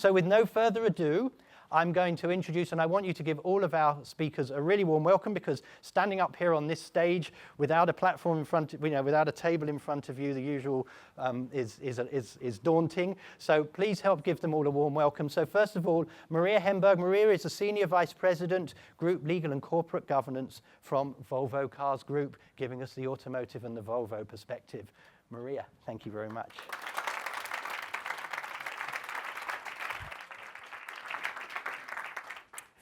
So with no further ado, I'm going to introduce, and I want you to give all of our speakers a really warm welcome, because standing up here on this stage without a platform in front, without a table in front of you, the usual is daunting. So please help give them all a warm welcome. So first of all, Maria Hemberg. Maria is a Senior Vice President, Group Legal and Corporate Governance from Volvo Cars Group, giving us the automotive and the Volvo perspective. Maria, thank you very much.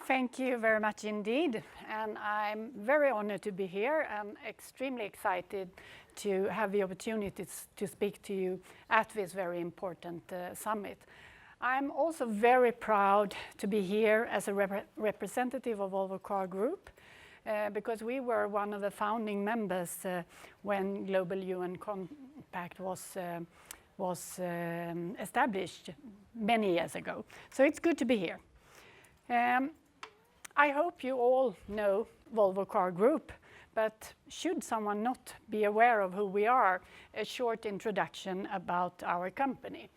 Thank you very much indeed, and I'm very honored to be here and extremely excited to have the opportunity to speak to you at this very important summit. I'm also very proud to be here as a representative of Volvo Car Group, because we were one of the founding members when Global UN Compact was established many years ago. So it's good to be here. I hope you all know Volvo Car Group, but should someone not be aware of who we are, a short introduction about our company.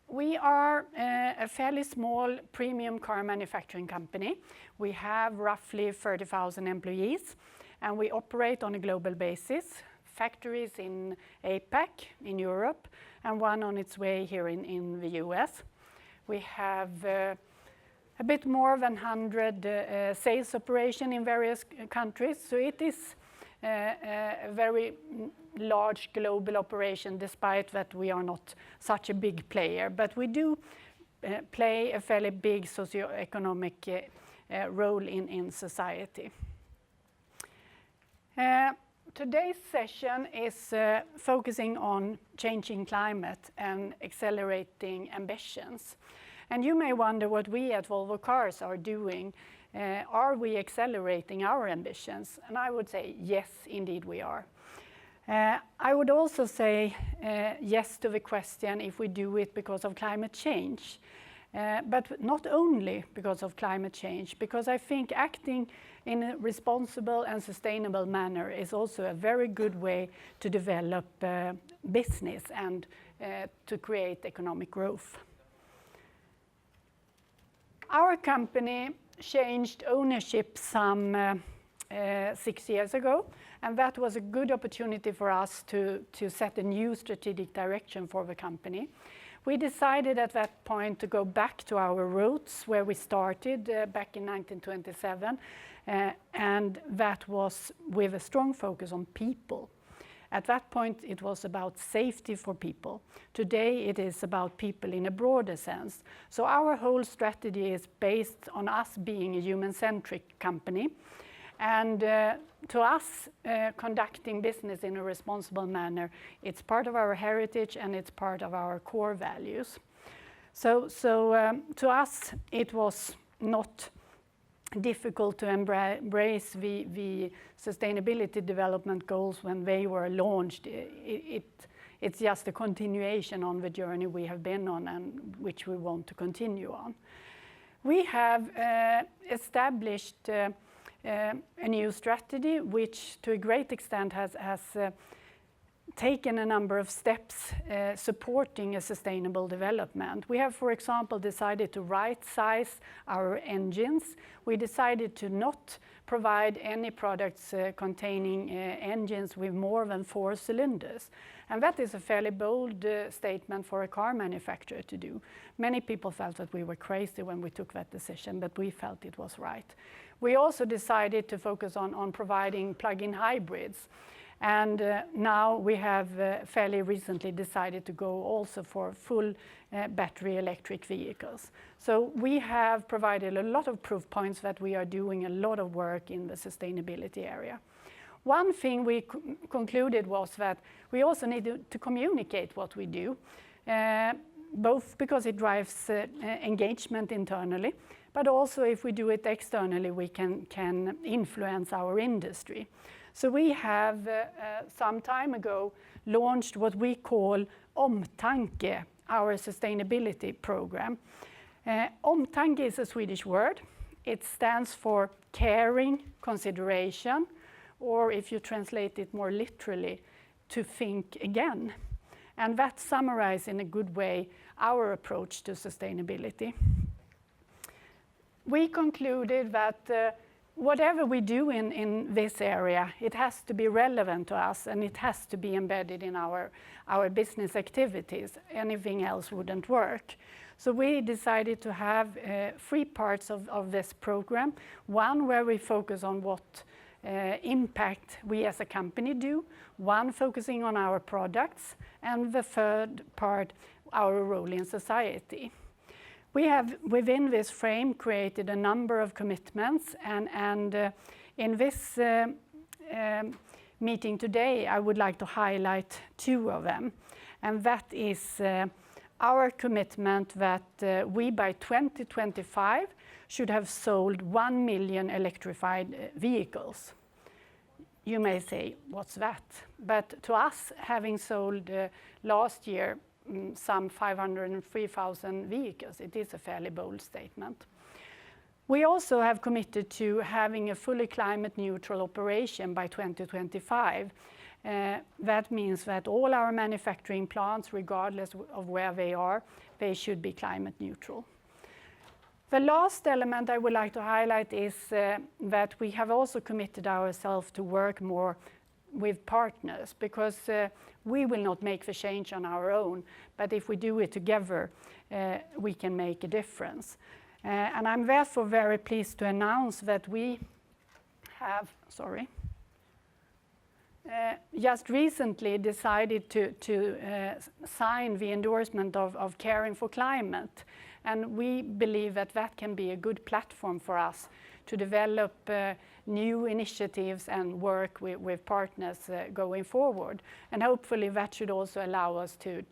We are a fairly small premium car manufacturing company. We have roughly 30,000 employees, and we operate on a global basis. Factories in APAC, in Europe, and one on its way here in the US. We have a bit more than 100 sales operation in various countries, so it is a very large global operation, despite that we are not such a big player. But we do play a fairly big socio-economic role in society. Today's session is focusing on changing climate and accelerating ambitions. And you may wonder what we at Volvo Cars are doing. Are we accelerating our ambitions? And I would say yes, indeed we are. I would also say yes to the question if we do it because of climate change. But not only because of climate change, because I think acting in a responsible and sustainable manner is also a very good way to develop business and to create economic growth. Our company changed ownership some 6 years ago, and that was a good opportunity for us to set a new strategic direction for the company. We decided at that point to go back to our roots where we started back in 1927, and that was with a strong focus on people. At that point, it was about safety for people. Today, it is about people in a broader sense. So our whole strategy is based on us being a human-centric company. And to us, conducting business in a responsible manner, it's part of our heritage and it's part of our core values. So to us, it was not difficult to embrace the sustainability development goals when they were launched. It's just a continuation on the journey we have been on and which we want to continue on. We have established a new strategy which to a great extent has taken a number of steps supporting a sustainable development. We have, for example, decided to right-size our engines. We decided to not provide any products containing engines with more than 4 cylinders. And that is a fairly bold statement for a car manufacturer to do. Many people felt that we were crazy when we took that decision, but we felt it was right. We also decided to focus on providing plug-in hybrids. And now we have fairly recently decided to go also for full battery electric vehicles. So we have provided a lot of proof points that we are doing a lot of work in the sustainability area. One thing we concluded was that we also need to communicate what we do, both because it drives engagement internally, but also if we do it externally, we can influence our industry. So we have some time ago launched what we call Omtanke, our sustainability program. Omtanke is a Swedish word. It stands for caring, consideration, or if you translate it more literally, to think again. And that summarizes in a good way our approach to sustainability. We concluded that whatever we do in this area, it has to be relevant to us and it has to be embedded in our business activities. Anything else wouldn't work. So we decided to have 3 parts of this program. One where we focus on what impact we as a company do, one focusing on our products, and the third part, our role in society. We have, within this frame, created a number of commitments, and in this meeting today, I would like to highlight 2 of them. And that is our commitment that we, by 2025, should have sold 1 million electrified vehicles. You may say, what's that? But to us, having sold last year some 503,000 vehicles, it is a fairly bold statement. We also have committed to having a fully climate neutral operation by 2025. That means that all our manufacturing plants, regardless of where they are, they should be climate neutral. The last element I would like to highlight is that we have also committed ourselves to work more with partners, because we will not make the change on our own, but if we do it together, we can make a difference. And I'm therefore very pleased to announce that we have, just recently decided to sign the endorsement of Caring for Climate. And we believe that that can be a good platform for us to develop new initiatives and work with partners going forward. And hopefully that should also allow us to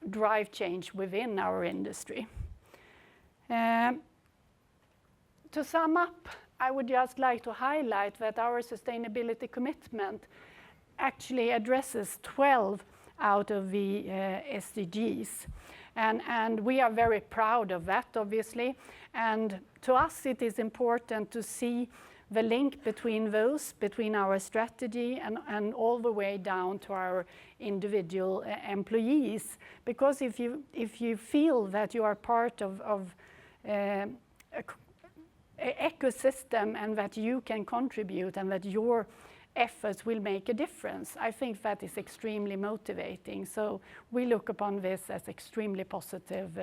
drive change within our industry. To sum up, I would just like to highlight that our sustainability commitment actually addresses 12 out of the SDGs. And we are very proud of that, obviously. And to us, it is important to see the link between those, between our strategy and all the way down to our individual employees. Because if you feel that you are part of an ecosystem and that you can contribute and that your efforts will make a difference, I think that is extremely motivating. So we look upon this as extremely positive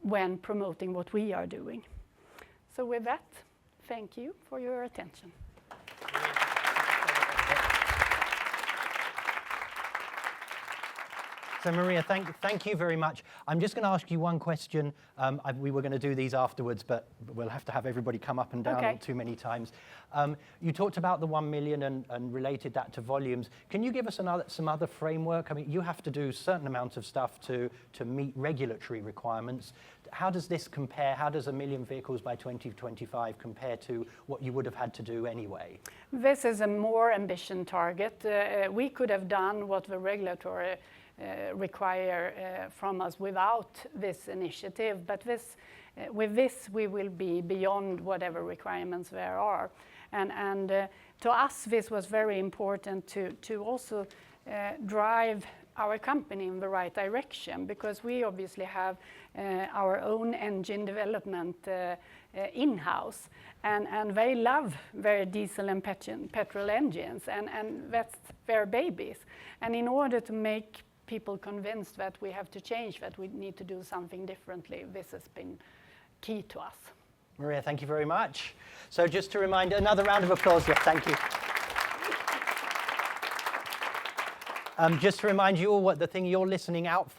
when promoting what we are doing. So with that, thank you for your attention. So Maria, thank you very much. I'm just going to ask you one question. We were going to do these afterwards, but we'll have to have everybody come up and down too many times. You talked about the 1 million and related that to volumes. Can you give us some other framework? I mean, you have to do a certain amount of stuff to meet regulatory requirements. How does this compare? How does 1 million vehicles by 2025 compare to what you would have had to do anyway? This is a more ambitious target. We could have done what the regulatory require from us without this initiative, but with this we will be beyond whatever requirements there are. And to us this was very important to also drive our company in the right direction, because we obviously have our own engine development in-house, and they love their diesel and petrol engines, and that's their babies. And in order to make people convinced that we have to change, that we need to do something differently, this has been key to us. Maria, thank you very much. So just to remind, another round of applause. Yeah, thank you. Just to remind you all what the thing you're listening out for